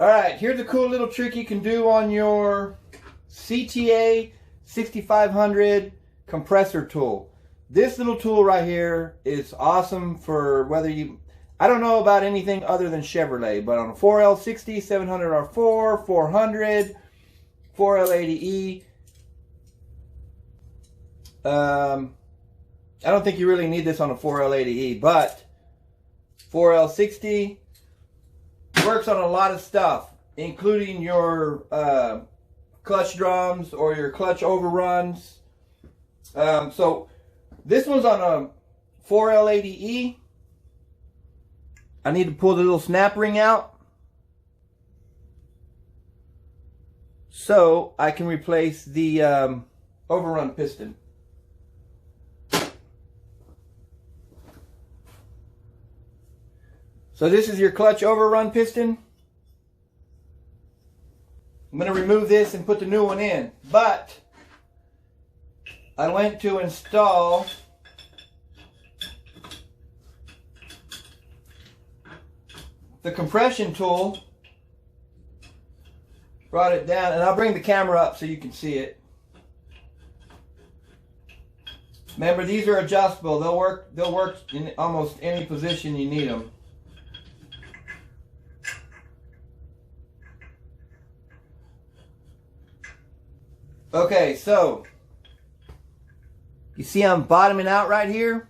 Alright, here's a cool little trick you can do on your CTA 6500 compressor tool. This little tool right here is awesome for whether you, I don't know about anything other than Chevrolet, but on a 4L60, 700R4, 400, 4L80E, I don't think you really need this on a 4L80E, but 4L60 works on a lot of stuff, including your clutch drums or your clutch overruns. So this one's on a 4L80E. I need to pull the little snap ring out so I can replace the overrun piston. So this is your clutch overrun piston. I'm going to remove this and put the new one in. But I went to install the compression tool. Brought it down, and I'll bring the camera up so you can see it. Remember, these are adjustable. They'll work in almost any position you need them. Okay, so you see I'm bottoming out right here,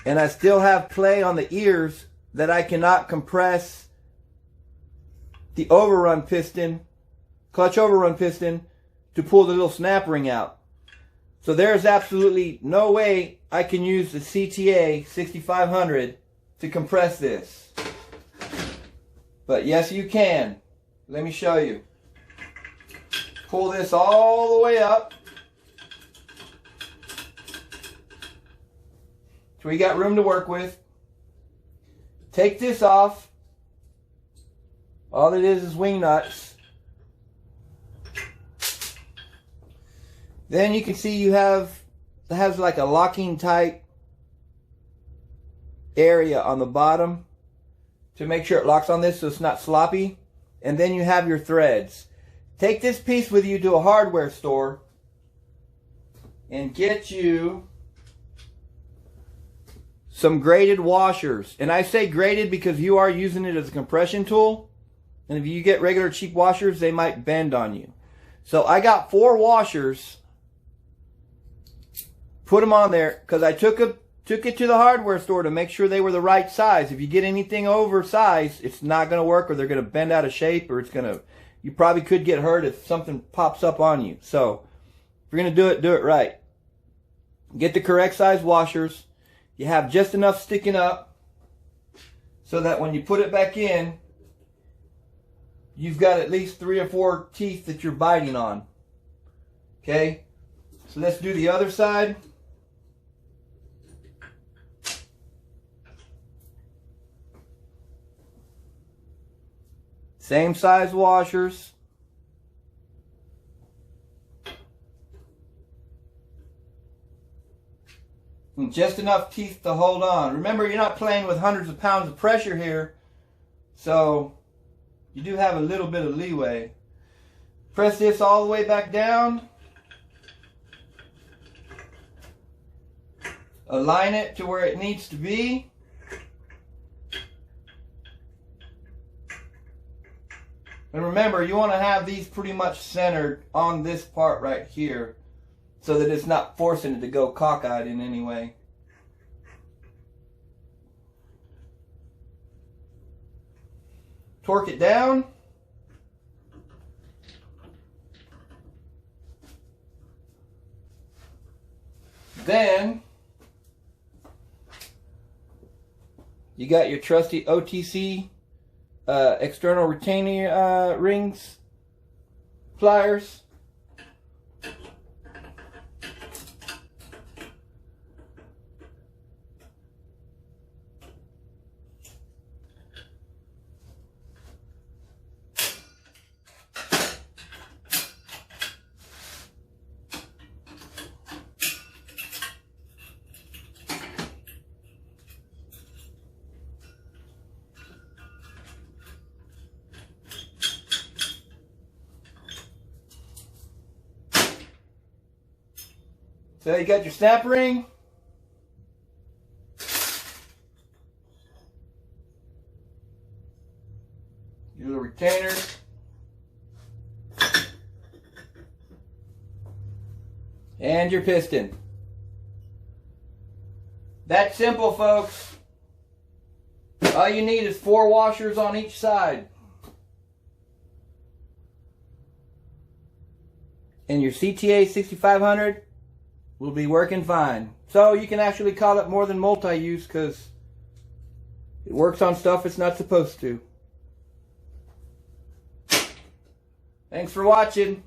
and I still have play on the ears that I cannot compress the overrun piston, clutch overrun piston, to pull the little snap ring out. So there's absolutely no way I can use the CTA 6500 to compress this. But yes, you can. Let me show you. Pull this all the way up so we got room to work with. Take this off. All it is wing nuts. Then you can see it has like a locking type area on the bottom to make sure it locks on this so it's not sloppy. And then you have your threads. Take this piece with you to a hardware store and get you some graded washers. And I say graded because you are using it as a compression tool. And if you get regular cheap washers, they might bend on you. So I got 4 washers. Put them on there because I took it to the hardware store to make sure they were the right size. If you get anything oversized, it's not going to work, or they're going to bend out of shape, or it's going to, you probably could get hurt if something pops up on you. So if you're going to do it right. Get the correct size washers. You have just enough sticking up so that when you put it back in, you've got at least 3 or 4 teeth that you're biting on. Okay? So let's do the other side. Same size washers. And just enough teeth to hold on. Remember, you're not playing with hundreds of pounds of pressure here, so you do have a little bit of leeway. Press this all the way back down. Align it to where it needs to be. And remember, you want to have these pretty much centered on this part right here so that it's not forcing it to go cockeyed in any way. Torque it down. Then you got your trusty OTC external retaining rings, pliers. So you got your snap ring. Your little retainer. And your piston. That's simple, folks. All you need is 4 washers on each side. And your CTA 6500 will be working fine. So you can actually call it more than multi-use because it works on stuff it's not supposed to. Thanks for watching.